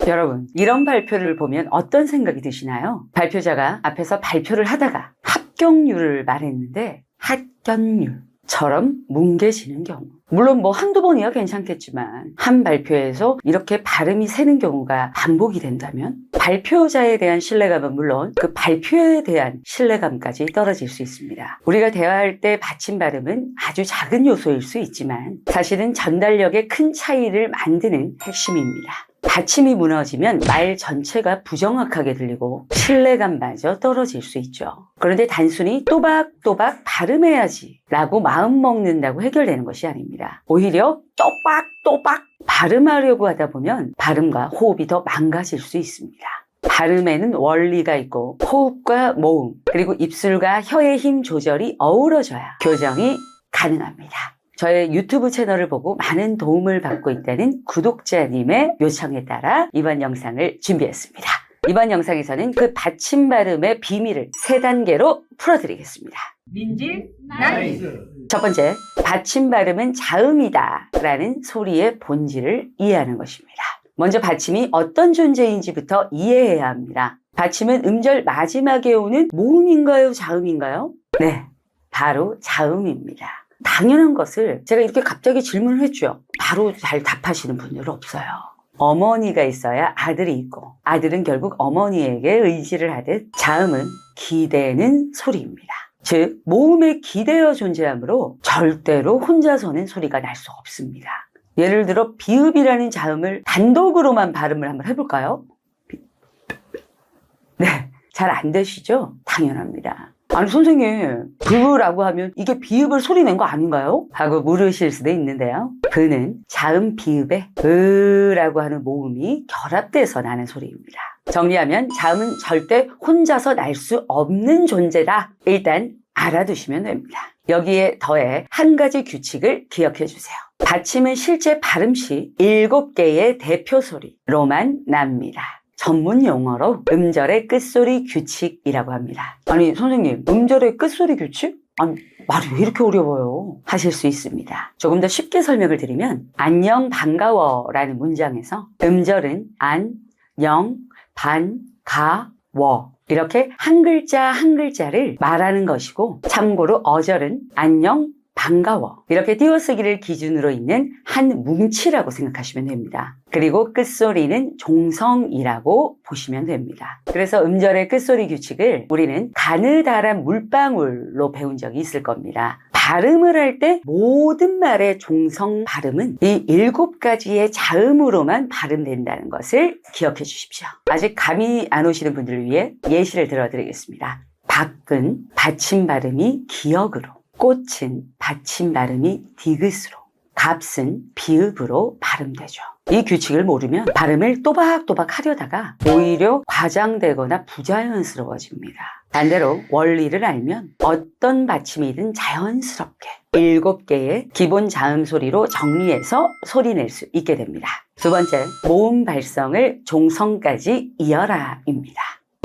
여러분, 이런 발표를 보면 어떤 생각이 드시나요? 발표자가 앞에서 발표를 하다가 합격률을 말했는데 합격률처럼 뭉개지는 경우. 물론 뭐 한두 번이야 괜찮겠지만 한 발표에서 이렇게 발음이 새는 경우가 반복이 된다면 발표자에 대한 신뢰감은 물론 그 발표에 대한 신뢰감까지 떨어질 수 있습니다. 우리가 대화할 때 받침 발음은 아주 작은 요소일 수 있지만 사실은 전달력에 큰 차이를 만드는 핵심입니다. 받침이 무너지면 말 전체가 부정확하게 들리고 신뢰감마저 떨어질 수 있죠. 그런데 단순히 또박또박 발음해야지 라고 마음먹는다고 해결되는 것이 아닙니다. 오히려 또박또박 발음하려고 하다 보면 발음과 호흡이 더 망가질 수 있습니다. 발음에는 원리가 있고 호흡과 모음 그리고 입술과 혀의 힘 조절이 어우러져야 교정이 가능합니다. 저의 유튜브 채널을 보고 많은 도움을 받고 있다는 구독자님의 요청에 따라 이번 영상을 준비했습니다. 이번 영상에서는 그 받침 발음의 비밀을 3단계로 풀어드리겠습니다. 민지 나이스. 첫 번째, 받침 발음은 자음이다 라는 소리의 본질을 이해하는 것입니다. 먼저 받침이 어떤 존재인지부터 이해해야 합니다. 받침은 음절 마지막에 오는 모음인가요? 자음인가요? 네, 바로 자음입니다. 당연한 것을 제가 이렇게 갑자기 질문을 했죠. 바로 잘 답하시는 분들은 없어요. 어머니가 있어야 아들이 있고 아들은 결국 어머니에게 의지를 하듯 자음은 기대는 소리입니다. 즉 모음에 기대어 존재하므로 절대로 혼자서는 소리가 날 수 없습니다. 예를 들어 비읍이라는 자음을 단독으로만 발음을 한번 해볼까요? 네, 잘 안 되시죠? 당연합니다. 아니 선생님, 브라고 하면 이게 비읍을 소리 낸 거 아닌가요? 하고 물으실 수도 있는데요. 브는 자음 비읍에 으라고 하는 모음이 결합돼서 나는 소리입니다. 정리하면 자음은 절대 혼자서 날 수 없는 존재다. 일단 알아두시면 됩니다. 여기에 더해 한 가지 규칙을 기억해 주세요. 받침은 실제 발음 시 7개의 대표 소리로만 납니다. 전문 용어로 음절의 끝소리 규칙이라고 합니다. 아니 선생님, 음절의 끝소리 규칙? 아니 말이 왜 이렇게 어려워요? 하실 수 있습니다. 조금 더 쉽게 설명을 드리면 안녕 반가워 라는 문장에서 음절은 안, 영, 반, 가, 워 이렇게 한 글자 한 글자를 말하는 것이고 참고로 어절은 안녕 반가워 이렇게 띄어쓰기를 기준으로 있는 한 뭉치라고 생각하시면 됩니다. 그리고 끝소리는 종성이라고 보시면 됩니다. 그래서 음절의 끝소리 규칙을 우리는 가느다란 물방울로 배운 적이 있을 겁니다. 발음을 할 때 모든 말의 종성 발음은 이 7가지의 자음으로만 발음된다는 것을 기억해 주십시오. 아직 감이 안 오시는 분들을 위해 예시를 들어드리겠습니다. 밖은 받침 발음이 기역으로, 꽃은 받침 발음이 디귿으로, 값은 비읍으로 발음되죠. 이 규칙을 모르면 발음을 또박또박 하려다가 오히려 과장되거나 부자연스러워집니다. 반대로 원리를 알면 어떤 받침이든 자연스럽게 7개의 기본 자음 소리로 정리해서 소리낼 수 있게 됩니다. 두 번째, 모음 발성을 종성까지 이어라입니다.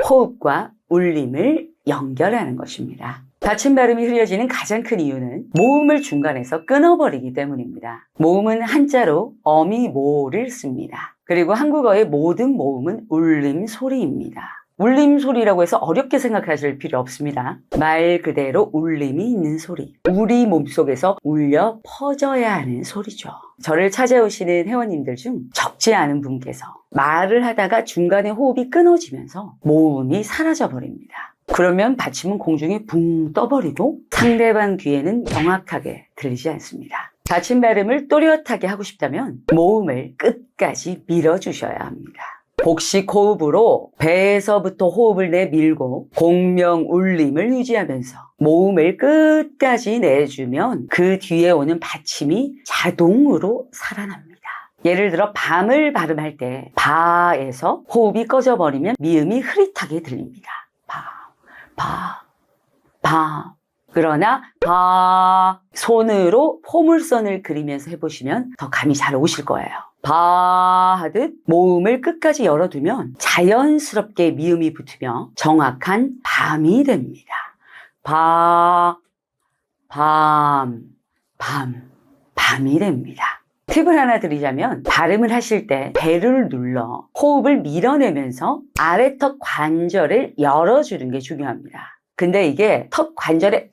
호흡과 울림을 연결하는 것입니다. 받침 발음이 흐려지는 가장 큰 이유는 모음을 중간에서 끊어버리기 때문입니다. 모음은 한자로 어미모를 씁니다. 그리고 한국어의 모든 모음은 울림 소리입니다. 울림 소리라고 해서 어렵게 생각하실 필요 없습니다. 말 그대로 울림이 있는 소리. 우리 몸속에서 울려 퍼져야 하는 소리죠. 저를 찾아오시는 회원님들 중 적지 않은 분께서 말을 하다가 중간에 호흡이 끊어지면서 모음이 사라져 버립니다. 그러면 받침은 공중에 붕 떠버리고 상대방 귀에는 명확하게 들리지 않습니다. 받침 발음을 또렷하게 하고 싶다면 모음을 끝까지 밀어주셔야 합니다. 복식 호흡으로 배에서부터 호흡을 내밀고 공명 울림을 유지하면서 모음을 끝까지 내주면 그 뒤에 오는 받침이 자동으로 살아납니다. 예를 들어 밤을 발음할 때 바에서 호흡이 꺼져버리면 미음이 흐릿하게 들립니다. 바. 그러나 바 손으로 포물선을 그리면서 해보시면 더 감이 잘 오실 거예요. 바 하듯 모음을 끝까지 열어두면 자연스럽게 미음이 붙으며 정확한 밤이 됩니다. 밤이 됩니다. 팁을 하나 드리자면 발음을 하실 때 배를 눌러 호흡을 밀어내면서 아래턱 관절을 열어주는 게 중요합니다. 근데 이게 턱 관절에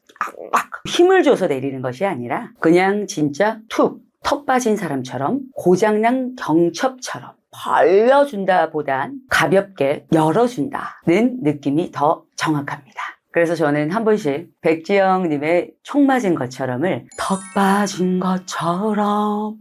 힘을 줘서 내리는 것이 아니라 그냥 진짜 툭 턱 빠진 사람처럼 고장난 경첩처럼 벌려준다 보단 가볍게 열어준다는 느낌이 더 정확합니다. 그래서 저는 한 번씩 백지영님의 총 맞은 것처럼을 턱 빠진 것처럼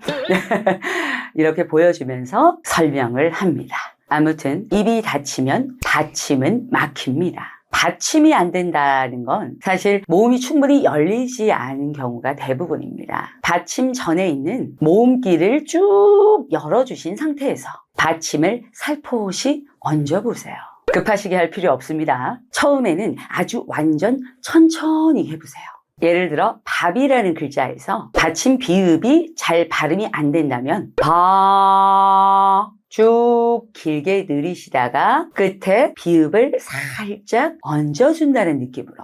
이렇게 보여주면서 설명을 합니다. 아무튼 입이 닫히면 받침은 막힙니다. 받침이 안 된다는 건 사실 모음이 충분히 열리지 않은 경우가 대부분입니다. 받침 전에 있는 모음기를 쭉 열어주신 상태에서 받침을 살포시 얹어보세요. 급하시게 할 필요 없습니다. 처음에는 아주 완전 천천히 해보세요. 예를 들어 밥이라는 글자에서 받침 비읍이 잘 발음이 안 된다면 쭉 길게 느리시다가 끝에 비읍을 살짝 얹어준다는 느낌으로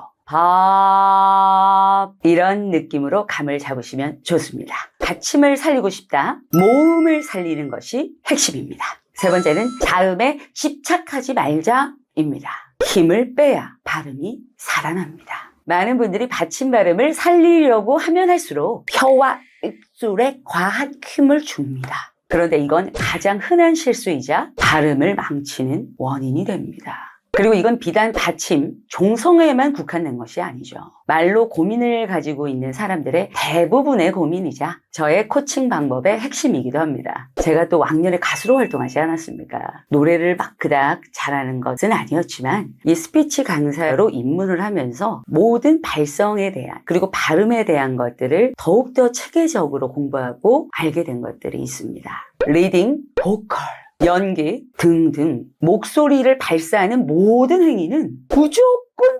이런 느낌으로 감을 잡으시면 좋습니다. 받침을 살리고 싶다. 모음을 살리는 것이 핵심입니다. 세 번째는 자음에 집착하지 말자입니다. 힘을 빼야 발음이 살아납니다. 많은 분들이 받침 발음을 살리려고 하면 할수록 혀와 입술에 과한 힘을 줍니다. 그런데 이건 가장 흔한 실수이자 발음을 망치는 원인이 됩니다. 그리고 이건 비단 받침, 종성에만 국한된 것이 아니죠. 말로 고민을 가지고 있는 사람들의 대부분의 고민이자 저의 코칭 방법의 핵심이기도 합니다. 제가 또 왕년에 가수로 활동하지 않았습니까? 노래를 막 그닥 잘하는 것은 아니었지만 이 스피치 강사로 입문을 하면서 모든 발성에 대한 그리고 발음에 대한 것들을 더욱더 체계적으로 공부하고 알게 된 것들이 있습니다. 리딩, 보컬, 연기 등등 목소리를 발사하는 모든 행위는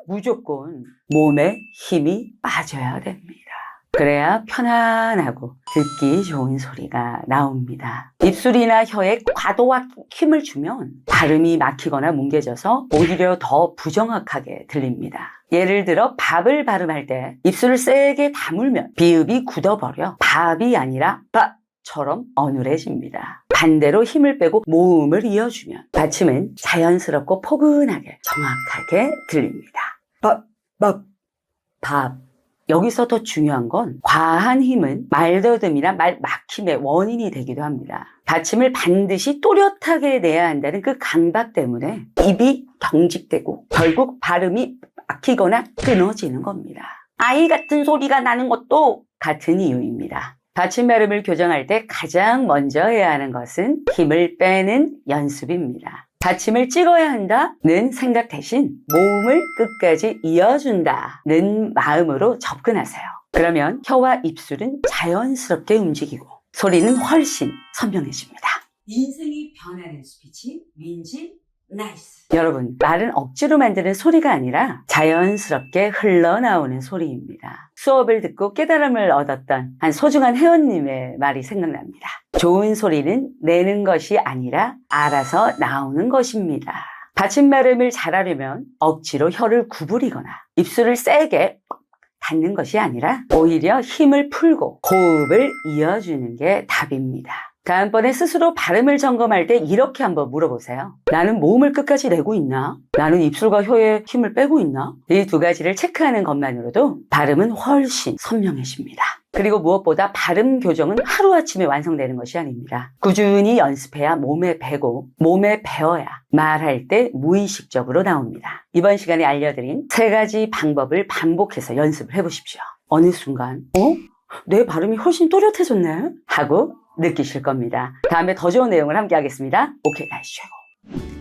무조건 몸에 힘이 빠져야 됩니다. 그래야 편안하고 듣기 좋은 소리가 나옵니다. 입술이나 혀에 과도한 힘을 주면 발음이 막히거나 뭉개져서 오히려 더 부정확하게 들립니다. 예를 들어 밥을 발음할 때 입술을 세게 다물면 비읍이 굳어버려 밥이 아니라 처럼 어눌해집니다. 반대로 힘을 빼고 모음을 이어주면 받침은 자연스럽고 포근하게 정확하게 들립니다. 밥. 여기서 더 중요한 건 과한 힘은 말더듬이나 말 막힘의 원인이 되기도 합니다. 받침을 반드시 또렷하게 내야 한다는 그 강박 때문에 입이 경직되고 결국 발음이 막히거나 끊어지는 겁니다. 아이 같은 소리가 나는 것도 같은 이유입니다. 받침 발음을 교정할 때 가장 먼저 해야 하는 것은 힘을 빼는 연습입니다. 받침을 찍어야 한다는 생각 대신 모음을 끝까지 이어준다는 마음으로 접근하세요. 그러면 혀와 입술은 자연스럽게 움직이고 소리는 훨씬 선명해집니다. 인생이 변하는 스피치, 민지, 나이스. 여러분, 말은 억지로 만드는 소리가 아니라 자연스럽게 흘러나오는 소리입니다. 수업을 듣고 깨달음을 얻었던 한 소중한 회원님의 말이 생각납니다. 좋은 소리는 내는 것이 아니라 알아서 나오는 것입니다. 받침 발음을 잘하려면 억지로 혀를 구부리거나 입술을 세게 닫는 것이 아니라 오히려 힘을 풀고 호흡을 이어주는 게 답입니다. 다음번에 스스로 발음을 점검할 때 이렇게 한번 물어보세요. 나는 모음을 끝까지 내고 있나? 나는 입술과 혀에 힘을 빼고 있나? 이 두 가지를 체크하는 것만으로도 발음은 훨씬 선명해집니다. 그리고 무엇보다 발음 교정은 하루아침에 완성되는 것이 아닙니다. 꾸준히 연습해야 몸에 배고 몸에 배워야 말할 때 무의식적으로 나옵니다. 이번 시간에 알려드린 3가지 방법을 반복해서 연습을 해보십시오. 어느 순간 내 발음이 훨씬 또렷해졌네? 하고 느끼실 겁니다. 다음에 더 좋은 내용을 함께 하겠습니다. 오케이, 날씨 최고.